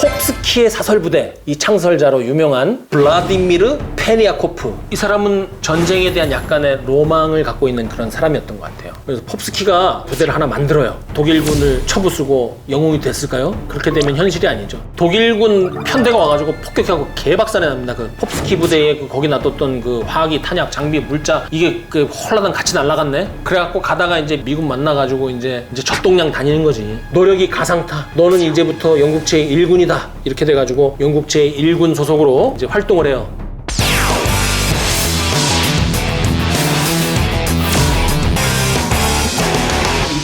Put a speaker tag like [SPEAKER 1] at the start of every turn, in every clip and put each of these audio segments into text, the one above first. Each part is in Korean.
[SPEAKER 1] 폭스키의 사설부대, 이 창설자로 유명한 블라디미르 페니아코프. 이 사람은 전쟁에 대한 약간의 로망을 갖고 있는 그런 사람이었던 것 같아요. 그래서 홉스키가 부대를 하나 만들어요. 독일군을 쳐부수고 영웅이 됐을까요? 그렇게 되면 현실이 아니죠. 독일군 편대가 와가지고 폭격하고 개박살이 납니다. 그 홉스키 부대에 거기 놔뒀던 그 화학이, 탄약, 장비, 물자, 이게 그 홀라당 같이 날아갔네. 그래갖고 가다가 이제 미군 만나가지고 이제 젖동량 다니는 거지. 노력이 가상타. 너는 이제부터 영국 제1군이다. 이렇게 돼가지고 영국 제1군 소속으로 이제 활동을 해요.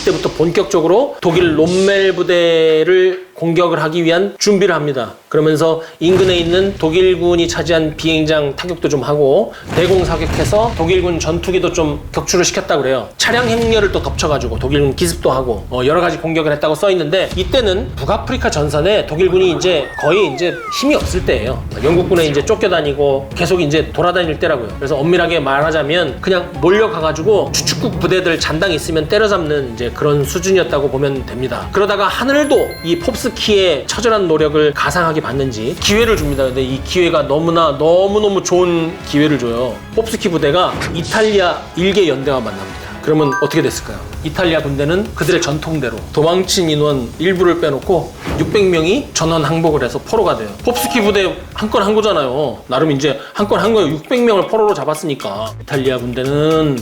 [SPEAKER 1] 이때부터 본격적으로 독일 롬멜 부대를 공격을 하기 위한 준비를 합니다. 그러면서 인근에 있는 독일군이 차지한 비행장 타격도 좀 하고 대공사격해서 독일군 전투기도 좀 격추를 시켰다고 그래요. 차량 행렬을 또 덮쳐가지고 독일군 기습도 하고 여러 가지 공격을 했다고 써 있는데, 이때는 북아프리카 전선에 독일군이 이제 거의 이제 힘이 없을 때예요. 영국군에 이제 쫓겨다니고 계속 이제 돌아다닐 때라고요. 그래서 엄밀하게 말하자면 그냥 몰려가가지고 주축국 부대들 잔당 있으면 때려잡는 이제 그런 수준이었다고 보면 됩니다. 그러다가 하늘도 이 홉스키의 처절한 노력을 가상하게 봤는지 기회를 줍니다. 근데 이 기회가 너무너무 좋은 기회를 줘요. 홉스키 부대가 이탈리아 일개 연대와 만납니다. 그러면 어떻게 됐을까요? 이탈리아 군대는 그들의 전통대로 도망친 인원 일부를 빼놓고 600명이 전원 항복을 해서 포로가 돼요. 홉스키 부대 한 건 한 거잖아요. 나름 이제 한 건 한 거예요. 600명을 포로로 잡았으니까. 이탈리아 군대는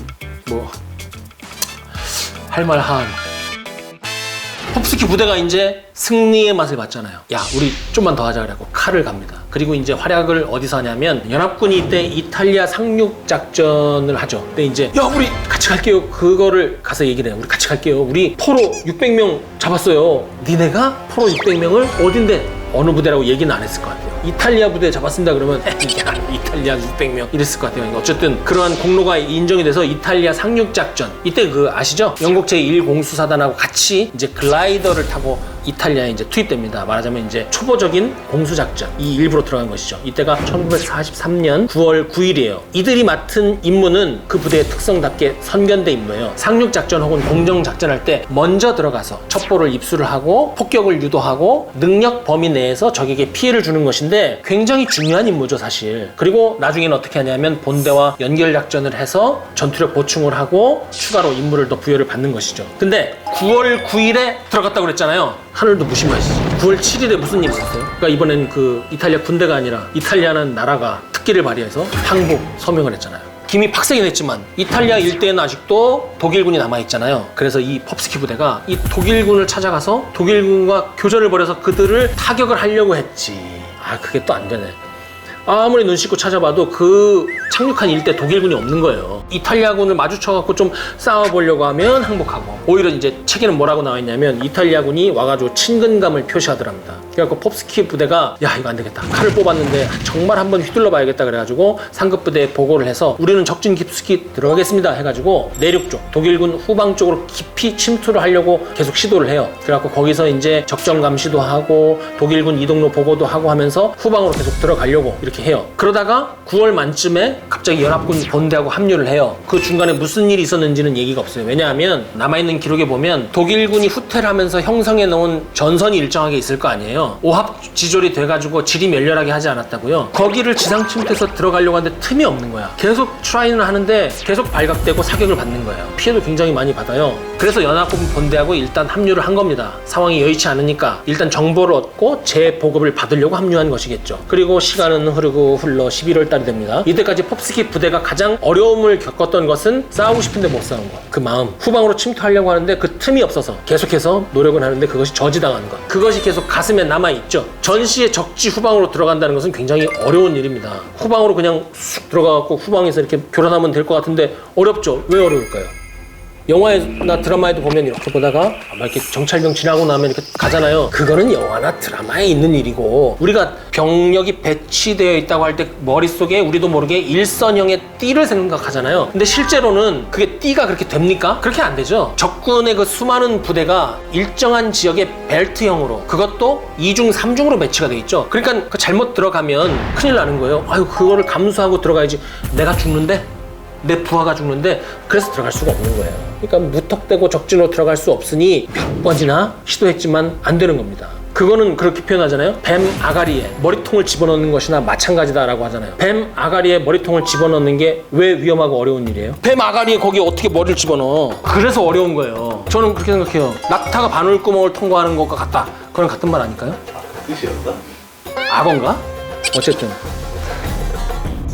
[SPEAKER 1] 뭐 할 말 한. 홉스키 부대가 이제 승리의 맛을 봤잖아요. 야, 우리 좀만 더 하자 그래고 칼을 갑니다. 그리고 이제 활약을 어디서 하냐면 연합군이 이때 이탈리아 상륙 작전을 하죠. 근데 이제 야, 우리 같이 갈게요. 그거를 가서 얘기를 해요. 우리 같이 갈게요. 우리 포로 600명 잡았어요. 니네가 포로 600명을 어딘데 어느 부대라고 얘기는 안 했을 것 같아요. 이탈리아 부대 잡았습니다 그러면 야, 이탈리아 600명 이랬을 것 같아요. 어쨌든 그러한 공로가 인정이 돼서 이탈리아 상륙작전, 이때 그 아시죠? 영국 제1공수사단하고 같이 이제 글라이더를 타고 이탈리아에 이제 투입됩니다. 말하자면 이제 초보적인 공수작전, 이 일부로 들어간 것이죠. 이때가 1943년 9월 9일이에요. 이들이 맡은 임무는 그 부대의 특성답게 선견대 임무예요. 상륙작전 혹은 공정작전할 때 먼저 들어가서 첩보를 입수를 하고 폭격을 유도하고 능력 범위 내에서 적에게 피해를 주는 것인데 굉장히 중요한 임무죠, 사실. 그리고 나중에는 어떻게 하냐면 본대와 연결작전을 해서 전투력 보충을 하고 추가로 임무를 더 부여를 받는 것이죠. 근데 9월 9일에 들어갔다고 그랬잖아요. 하늘도 무심하시죠. 9월 7일에 무슨 일이 있었어요? 그러니까 이번엔 그 이탈리아 군대가 아니라 이탈리아는 나라가 특기를 발휘해서 항복 서명을 했잖아요. 김이 팍세긴 했지만 이탈리아 일대에는 아직도 독일군이 남아있잖아요. 그래서 이 홉스키 부대가 이 독일군을 찾아가서 독일군과 교전을 벌여서 그들을 타격을 하려고 했지. 그게 또 안 되네. 아무리 눈 씻고 찾아봐도 그 착륙한 일대 독일군이 없는 거예요. 이탈리아군을 마주쳐갖고 좀 싸워보려고 하면 항복하고, 오히려 이제 책에는 뭐라고 나와있냐면 이탈리아군이 와가지고 친근감을 표시하더랍니다. 그래갖고 홉스키 부대가 야, 이거 안 되겠다. 칼을 뽑았는데 정말 한번 휘둘러 봐야겠다 그래가지고 상급 부대에 보고를 해서 우리는 적진 깊숙이 들어가겠습니다 해가지고 내륙 쪽, 독일군 후방 쪽으로 깊이 침투를 하려고 계속 시도를 해요. 그래갖고 거기서 이제 적정 감시도 하고 독일군 이동로 보고도 하고 하면서 후방으로 계속 들어가려고 이렇게 해요. 그러다가 9월 만쯤에 갑자기 연합군 본대하고 합류를 해요. 그 중간에 무슨 일이 있었는지는 얘기가 없어요. 왜냐하면 남아있는 기록에 보면 독일군이 후퇴를 하면서 형성해 놓은 전선이 일정하게 있을 거 아니에요. 오합지졸이 돼가지고 질이 멸렬하게 하지 않았다고요. 거기를 지상 침투해서 들어가려고 하는데 틈이 없는 거야. 계속 트라이는 하는데 계속 발각되고 사격을 받는 거예요. 피해도 굉장히 많이 받아요. 그래서 연합군 본대하고 일단 합류를 한 겁니다. 상황이 여의치 않으니까 일단 정보를 얻고 재보급을 받으려고 합류한 것이겠죠. 그리고 시간은 흘러 11월 달이 됩니다. 이때까지 홉스키 부대가 가장 어려움을 겪었던 것은 싸우고 싶은데 못 싸운 것. 그 마음. 후방으로 침투하려고 하는데 그 틈이 없어서 계속해서 노력은 하는데 그것이 저지당하는 것. 그것이 계속 가슴에 남아있죠. 전시에 적지 후방으로 들어간다는 것은 굉장히 어려운 일입니다. 후방으로 그냥 쑥 들어가갖고 후방에서 이렇게 교란하면 될 것 같은데 어렵죠. 왜 어려울까요? 영화나 드라마에도 보면 이렇게 보다가 이렇게 정찰병 지나고 나면 이렇게 가잖아요. 그거는 영화나 드라마에 있는 일이고, 우리가 병력이 배치되어 있다고 할 때 머릿속에 우리도 모르게 일선형의 띠를 생각하잖아요. 근데 실제로는 그게 띠가 그렇게 됩니까? 그렇게 안 되죠. 적군의 그 수많은 부대가 일정한 지역의 벨트형으로, 그것도 2중, 3중으로 배치가 돼 있죠. 그러니까 그 잘못 들어가면 큰일 나는 거예요. 그거를 감수하고 들어가야지. 내가 죽는데? 내 부하가 죽는데? 그래서 들어갈 수가 없는 거예요. 그러니까 무턱대고 적진으로 들어갈 수 없으니 몇 번이나 시도했지만 안 되는 겁니다. 그거는 그렇게 표현하잖아요. 뱀 아가리에 머리통을 집어넣는 것이나 마찬가지다라고 하잖아요. 뱀 아가리에 머리통을 집어넣는 게 왜 위험하고 어려운 일이에요? 뱀 아가리에 거기에 어떻게 머리를 집어넣어? 그래서 어려운 거예요. 저는 그렇게 생각해요. 낙타가 바늘구멍을 통과하는 것과 같다. 그건 같은 말 아닐까요?
[SPEAKER 2] 뜻이었나?
[SPEAKER 1] 악어인가? 어쨌든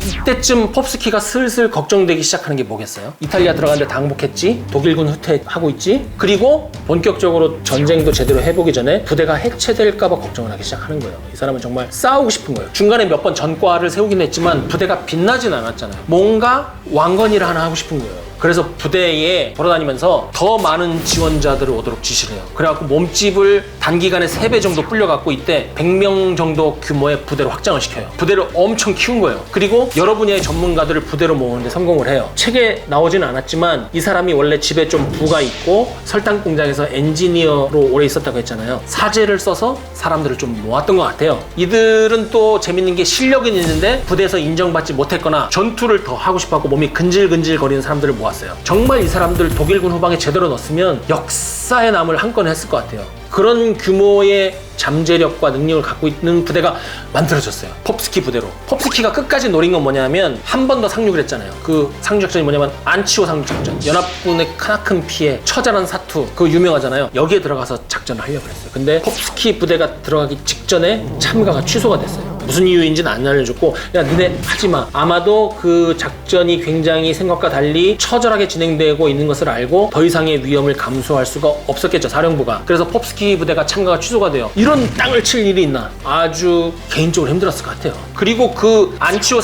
[SPEAKER 1] 이때쯤 홉스키가 슬슬 걱정되기 시작하는 게 뭐겠어요? 이탈리아 들어가는데 당복했지, 독일군 후퇴하고 있지, 그리고 본격적으로 전쟁도 제대로 해보기 전에 부대가 해체될까봐 걱정을 하기 시작하는 거예요. 이 사람은 정말 싸우고 싶은 거예요. 중간에 몇 번 전과를 세우긴 했지만 부대가 빛나진 않았잖아요. 뭔가 왕건이를 하나 하고 싶은 거예요. 그래서 부대에 돌아다니면서 더 많은 지원자들을 오도록 지시를 해요. 그래갖고 몸집을 단기간에 3배 정도 불려갖고 이때 100명 정도 규모의 부대로 확장을 시켜요. 부대를 엄청 키운 거예요. 그리고 여러 분야의 전문가들을 부대로 모으는데 성공을 해요. 책에 나오지는 않았지만 이 사람이 원래 집에 좀 부가 있고 설탕 공장에서 엔지니어로 오래 있었다고 했잖아요. 사제를 써서 사람들을 좀 모았던 것 같아요. 이들은 또 재밌는 게 실력은 있는데 부대에서 인정받지 못했거나 전투를 더 하고 싶어하고 몸이 근질근질 거리는 사람들을 모았어요. 정말 이 사람들 독일군 후방에 제대로 넣었으면 역사에 남을 한 건 했을 것 같아요. 그런 규모의 잠재력과 능력을 갖고 있는 부대가 만들어졌어요. 홉스키 부대로. 홉스키가 끝까지 노린 건 뭐냐면 한 번 더 상륙을 했잖아요. 그 상륙작전이 뭐냐면 안치호 상륙작전. 연합군의 크나큰 피해, 처절한 사투, 그거 유명하잖아요. 여기에 들어가서 작전을 하려고 했어요. 근데 홉스키 부대가 들어가기 직전에 참가가 취소가 됐어요. 무슨 이유인지는 안 알려줬고, 야 니네 하지마. 아마도 그 작전이 굉장히 생각과 달리 처절하게 진행되고 있는 것을 알고 더 이상의 위험을 감수할 수가 없었겠죠, 사령부가. 그래서 홉스키 부대가 참가가 취소가 돼요. 이런 땅을 칠 일이 있나? 아주 개인적으로 힘들었을 것 같아요. 그리고 그 안치호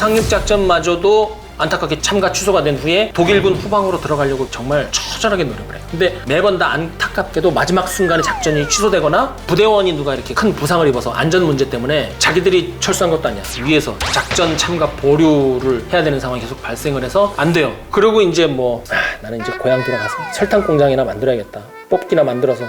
[SPEAKER 1] 상륙작전마저도 안타깝게 참가 취소가 된 후에 독일군 후방으로 들어가려고 정말 처절하게 노력을 해요. 근데 매번 다 안타깝게도 마지막 순간에 작전이 취소되거나 부대원이 누가 이렇게 큰 부상을 입어서 안전 문제 때문에 자기들이 철수한 것도 아니야. 위에서 작전 참가 보류를 해야 되는 상황이 계속 발생을 해서 안 돼요. 그리고 이제 나는 이제 고향 돌아가서 설탕 공장이나 만들어야겠다. 뽑기나 만들어서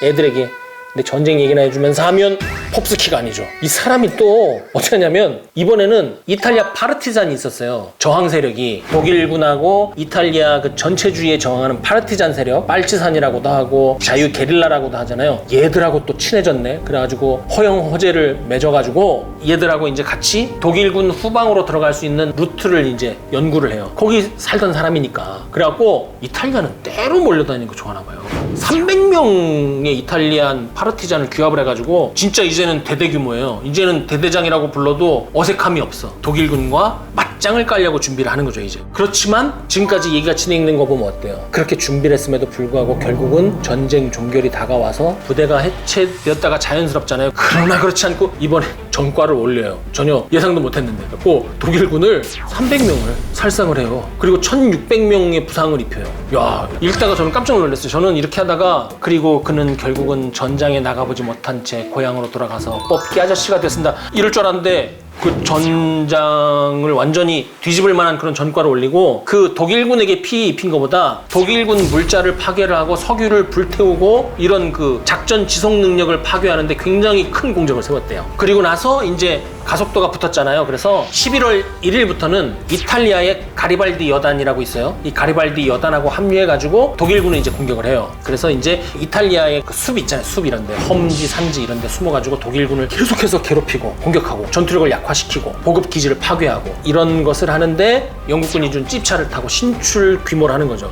[SPEAKER 1] 애들에게 근데 전쟁 얘기나 해주면서 하면 홉스키가 아니죠. 이 사람이 또 어떻게 하냐면 이번에는 이탈리아 파르티잔이 있었어요. 저항 세력이 독일군하고 이탈리아 그 전체주의에 저항하는 파르티잔 세력, 빨치산이라고도 하고 자유 게릴라라고도 하잖아요. 얘들하고 또 친해졌네. 그래가지고 허영허제를 맺어가지고 얘들하고 이제 같이 독일군 후방으로 들어갈 수 있는 루트를 이제 연구를 해요. 거기 살던 사람이니까. 그래갖고 이탈리아는 때로 몰려다니는 거 좋아하나 봐요. 300명의 이탈리안 파르티잔을 규합을 해가지고 진짜 이제는 대대 규모예요. 이제는 대대장이라고 불러도 어색함이 없어. 독일군과 맞짱을 깔려고 준비를 하는 거죠, 이제. 그렇지만 지금까지 얘기가 진행된 거 보면 어때요? 그렇게 준비를 했음에도 불구하고 결국은 전쟁 종결이 다가와서 부대가 해체되었다가 자연스럽잖아요. 그러나 그렇지 않고 이번에 전과를 올려요. 전혀 예상도 못했는데. 그래서 독일군을 300명을 살상을 해요. 그리고 1600명의 부상을 입혀요. 야, 읽다가 저는 깜짝 놀랐어요. 저는 이렇게 하다가 그리고 그는 결국은 전장에 나가보지 못한 채 고향으로 돌아가서 뽑기 아저씨가 됐습니다. 이럴 줄 알았는데 그 전장을 완전히 뒤집을 만한 그런 전과를 올리고 그 독일군에게 피해 입힌 것보다 독일군 물자를 파괴를 하고 석유를 불태우고 이런 그 작전 지속 능력을 파괴하는데 굉장히 큰 공적을 세웠대요. 그리고 나서 이제 가속도가 붙었잖아요. 그래서 11월 1일부터는 이탈리아의 가리발디 여단이라고 있어요. 이 가리발디 여단하고 합류해가지고 독일군을 이제 공격을 해요. 그래서 이제 이탈리아의 그 숲 있잖아요. 숲 이런데 험지, 산지 이런데 숨어가지고 독일군을 계속해서 괴롭히고 공격하고 전투력을 약화시키고 보급 기지를 파괴하고 이런 것을 하는데 영국군이 준 찝차를 타고 신출 귀몰을 하는 거죠.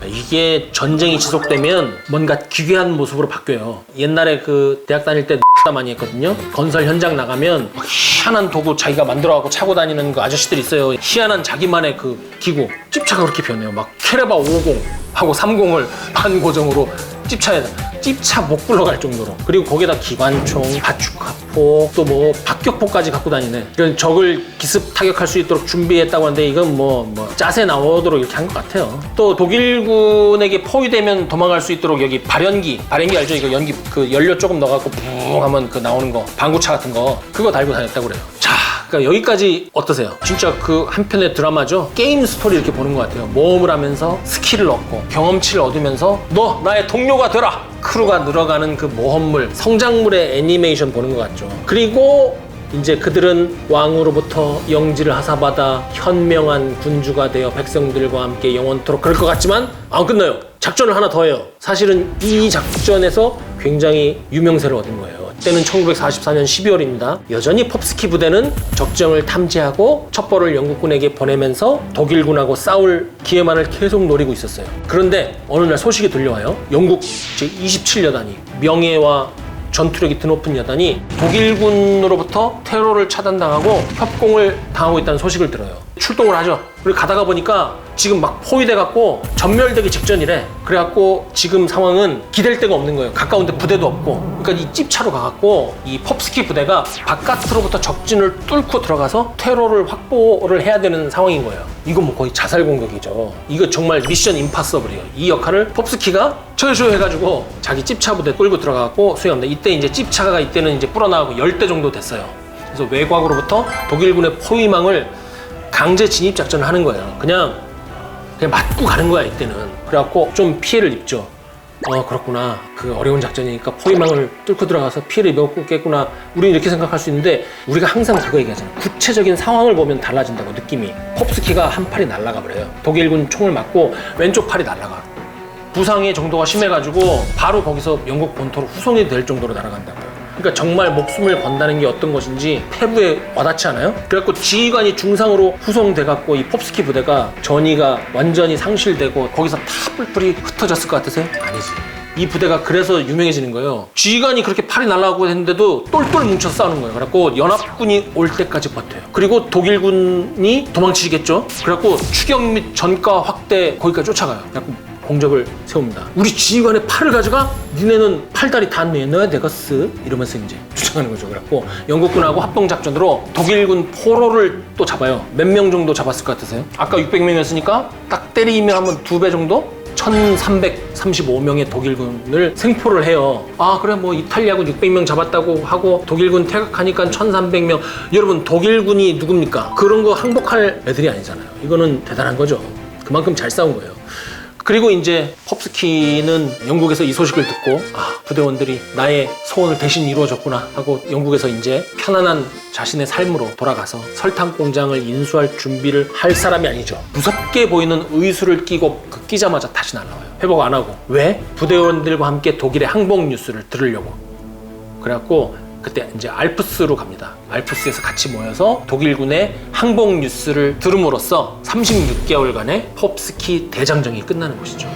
[SPEAKER 1] 이게 전쟁이 지속되면 뭔가 기괴한 모습으로 바뀌어요. 옛날에 그 대학 다닐 때 많이 했거든요. 건설 현장 나가면 희한한 도구 자기가 만들어갖고 차고 다니는 그 아저씨들 있어요. 희한한 자기만의 그 기구. 찝차가 그렇게 변해요. 막 캐레바 50 하고 30을 반 고정으로 찝차 못 굴러갈 정도로. 그리고 거기다 기관총, 바추카포, 또 뭐 박격포까지 갖고 다니네. 이런 적을 기습 타격할 수 있도록 준비했다고 하는데 이건 뭐 짜세 나오도록 이렇게 한 것 같아요. 또 독일군에게 포위되면 도망갈 수 있도록 여기 발연기 알죠? 이거 연기 그 연료 조금 넣어갖고 붕 하면 그 나오는 거 방구차 같은 거 그거 달고 다녔다고 그래요. 자, 그러니까 여기까지 어떠세요? 진짜 그 한편의 드라마죠. 게임 스토리 이렇게 보는 것 같아요. 모험을 하면서 스킬을 얻고 경험치를 얻으면서 너 나의 동료가 되라. 크루가 늘어가는 그 모험물, 성장물의 애니메이션 보는 것 같죠. 그리고 이제 그들은 왕으로부터 영지를 하사받아 현명한 군주가 되어 백성들과 함께 영원토록 그럴 것 같지만 안 끝나요. 작전을 하나 더 해요. 사실은 이 작전에서 굉장히 유명세를 얻은 거예요. 때는 1944년 12월입니다. 여전히 pop스키 부대는 적정을 탐지하고 첩보를 영국군에게 보내면서 독일군하고 싸울 기회만을 계속 노리고 있었어요. 그런데 어느 날 소식이 들려와요. 영국 제27여단이 명예와 전투력이 드높은 여단이 독일군으로부터 테러를 차단당하고 협공을 당하고 있다는 소식을 들어요. 출동을 하죠. 그리고 가다가 보니까 지금 막 포위돼갖고 전멸되기 직전이래. 그래갖고 지금 상황은 기댈 데가 없는 거예요. 가까운데 부대도 없고. 그러니까 이 찝차로 가갖고 이 pop스키 부대가 바깥으로부터 적진을 뚫고 들어가서 테러를 확보를 해야 되는 상황인 거예요. 이건 뭐 거의 자살 공격이죠. 이거 정말 미션 임파서블이에요. 이 역할을 pop스키가 처여쇼 해가지고 자기 찝차 부대 끌고 들어가갖고 수행합니다. 이때 이제 찝차가 이때는 이제 불어나가고 10대 정도 됐어요. 그래서 외곽으로부터 독일군의 포위망을 강제 진입 작전을 하는 거예요. 그냥 맞고 가는 거야 이때는. 그래갖고 좀 피해를 입죠. 그렇구나. 그 어려운 작전이니까 포위망을 뚫고 들어가서 피해를 입었겠구나. 우리는 이렇게 생각할 수 있는데 우리가 항상 그거 얘기하잖아요. 구체적인 상황을 보면 달라진다고 느낌이. pop스키가 한 팔이 날아가 버려요. 독일군 총을 맞고 왼쪽 팔이 날아가. 부상의 정도가 심해가지고 바로 거기서 영국 본토로 후송이 될 정도로 날아간다고요. 그러니까 정말 목숨을 건다는 게 어떤 것인지 패부에 와닿지 않아요? 그래갖고 지휘관이 중상으로 후송돼갖고 이 pop스키 부대가 전의가 완전히 상실되고 거기서 다 뿔뿔이 흩어졌을 것 같으세요? 아니지. 이 부대가 그래서 유명해지는 거예요. 지휘관이 그렇게 팔이 날아가고 했는데도 똘똘 뭉쳐서 싸우는 거예요. 그래갖고 연합군이 올 때까지 버텨요. 그리고 독일군이 도망치겠죠? 그래갖고 추격 및 전과 확대 거기까지 쫓아가요. 그래갖고 공적을 세웁니다. 우리 지휘관의 팔을 가져가? 니네는 팔다리 다 내놔야 되겠어? 이러면서 이제 주장하는 거죠. 그래갖고 영국군하고 합동작전으로 독일군 포로를 또 잡아요. 몇 명 정도 잡았을 것 같으세요? 아까 600명이었으니까 딱 때리면 한번 2배 정도? 1335명의 독일군을 생포를 해요. 아 그래 뭐 이탈리아군 600명 잡았다고 하고 독일군 퇴각하니까 1300명. 여러분 독일군이 누굽니까? 그런 거 항복할 애들이 아니잖아요. 이거는 대단한 거죠. 그만큼 잘 싸운 거예요. 그리고 이제 pop스키는 영국에서 이 소식을 듣고 부대원들이 나의 소원을 대신 이루어줬구나 하고 영국에서 이제 편안한 자신의 삶으로 돌아가서 설탕 공장을 인수할 준비를 할 사람이 아니죠. 무섭게 보이는 의수를 끼고 끼자마자 다시 날라와요. 회복 안 하고. 왜? 부대원들과 함께 독일의 항복 뉴스를 들으려고. 그래갖고 그때 이제 알프스로 갑니다. 알프스에서 같이 모여서 독일군의 항복 뉴스를 들음으로써 36개월간의 pop스키 대장정이 끝나는 것이죠.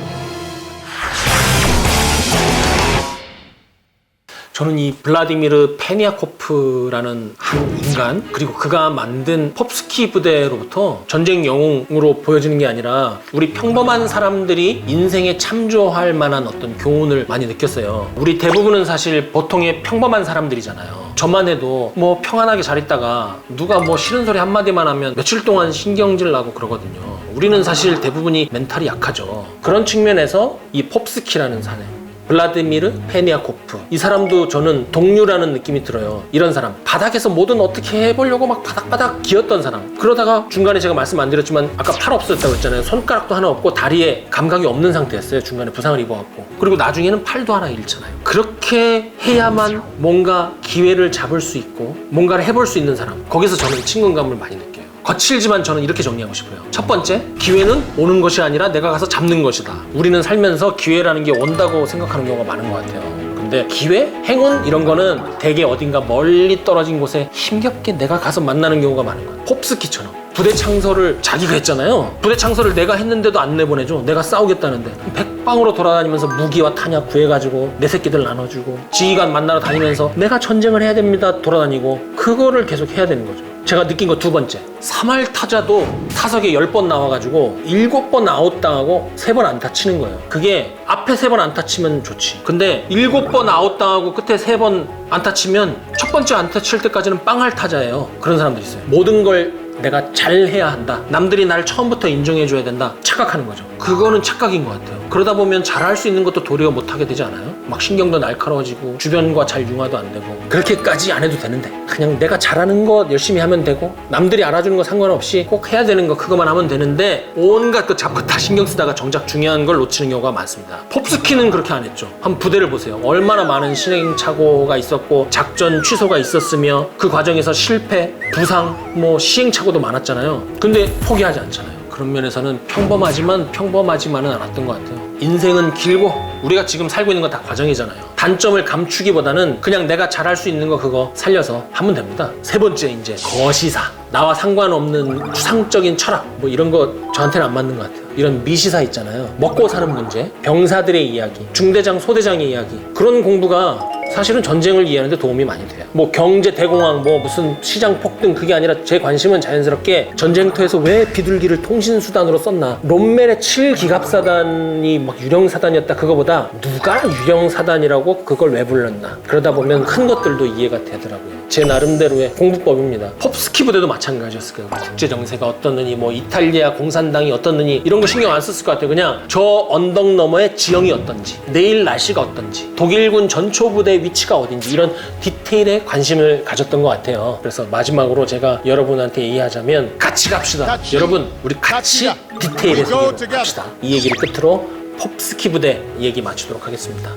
[SPEAKER 1] 저는 이 블라디미르 페니아코프라는 한 인간, 그리고 그가 만든 pop스키 부대로부터 전쟁 영웅으로 보여지는 게 아니라 우리 평범한 사람들이 인생에 참조할 만한 어떤 교훈을 많이 느꼈어요. 우리 대부분은 사실 보통의 평범한 사람들이잖아요. 저만 해도 뭐 평안하게 잘 있다가 누가 뭐 싫은 소리 한마디만 하면 며칠 동안 신경질 나고 그러거든요. 우리는 사실 대부분이 멘탈이 약하죠. 그런 측면에서 이 pop스키라는 사내, 블라디미르 페니아코프, 이 사람도 저는 동료라는 느낌이 들어요. 이런 사람, 바닥에서 뭐든 어떻게 해보려고 막 바닥바닥 기었던 사람. 그러다가 중간에 제가 말씀 안 드렸지만 아까 팔 없었다고 했잖아요. 손가락도 하나 없고 다리에 감각이 없는 상태였어요. 중간에 부상을 입어갖고. 그리고 나중에는 팔도 하나 잃잖아요. 그렇게 해야만 뭔가 기회를 잡을 수 있고 뭔가를 해볼 수 있는 사람, 거기서 저는 친근감을 많이 느껴요. 거칠지만 저는 이렇게 정리하고 싶어요. 첫 번째, 기회는 오는 것이 아니라 내가 가서 잡는 것이다. 우리는 살면서 기회라는 게 온다고 생각하는 경우가 많은 것 같아요. 근데 기회, 행운 이런 거는 되게 어딘가 멀리 떨어진 곳에 힘겹게 내가 가서 만나는 경우가 많은 거예요. pop스키처럼 부대 창설을 자기가 했잖아요. 부대 창설을 내가 했는데도 안 내보내줘. 내가 싸우겠다는데 백방으로 돌아다니면서 무기와 탄약 구해가지고 내 새끼들 나눠주고 지휘관 만나러 다니면서 내가 전쟁을 해야 됩니다 돌아다니고, 그거를 계속 해야 되는 거죠. 제가 느낀 거 두 번째, 3할 타자도 타석에 10번 나와가지고 7번 아웃당하고 3번 안타 치는 거예요. 그게 앞에 3번 안타 치면 좋지. 근데 7번 아웃당하고 끝에 3번 안타 치면 첫 번째 안타 칠 때까지는 빵할 타자예요. 그런 사람들이 있어요. 모든 걸 내가 잘해야 한다, 남들이 날 처음부터 인정해줘야 된다, 착각하는 거죠. 그거는 착각인 것 같아요. 그러다 보면 잘할 수 있는 것도 도리어 못하게 되지 않아요? 막 신경도 날카로워지고 주변과 잘 융화도 안 되고. 그렇게까지 안 해도 되는데 그냥 내가 잘하는 거 열심히 하면 되고 남들이 알아주는 거 상관없이 꼭 해야 되는 거 그거만 하면 되는데 온갖 거 잡고 다 신경 쓰다가 정작 중요한 걸 놓치는 경우가 많습니다. pop스키는 그렇게 안 했죠. 한번 부대를 보세요. 얼마나 많은 시행착오가 있었고 작전 취소가 있었으며 그 과정에서 실패, 부상, 뭐 시행착오도 많았잖아요. 근데 포기하지 않잖아요. 그런 면에서는 평범하지만 평범하지만은 않았던 것 같아요. 인생은 길고 우리가 지금 살고 있는 건 다 과정이잖아요. 단점을 감추기보다는 그냥 내가 잘할 수 있는 거 그거 살려서 하면 됩니다. 세 번째 이제 거시사. 나와 상관없는 추상적인 철학 뭐 이런 거 저한테는 안 맞는 것 같아요. 이런 미시사 있잖아요. 먹고 사는 문제, 병사들의 이야기, 중대장, 소대장의 이야기, 그런 공부가 사실은 전쟁을 이해하는 데 도움이 많이 돼요. 뭐 경제 대공황, 뭐 무슨 시장 폭등, 그게 아니라 제 관심은 자연스럽게 전쟁터에서 왜 비둘기를 통신수단으로 썼나. 롬멜의 7기갑사단이 막 유령사단이었다, 그거보다 누가 유령사단이라고 그걸 왜 불렀나. 그러다 보면 큰 것들도 이해가 되더라고요. 제 나름대로의 공부법입니다. 홉스키 부대도 마찬가지였을 거예요. 국제정세가 어떻느니, 뭐 이탈리아 공산당이 어떻느니 이런 거 신경 안 썼을 것 같아요. 그냥 저 언덕 너머의 지형이 어떤지, 내일 날씨가 어떤지, 독일군 전초부대 위치가 어딘지, 이런 디테일에 관심을 가졌던 것 같아요. 그래서 마지막으로 제가 여러분한테 얘기하자면 같이 갑시다. 여러분, 우리 같이 디테일에서 합시다. 이 얘기를 끝으로 홉스키 부대 얘기 마치도록 하겠습니다.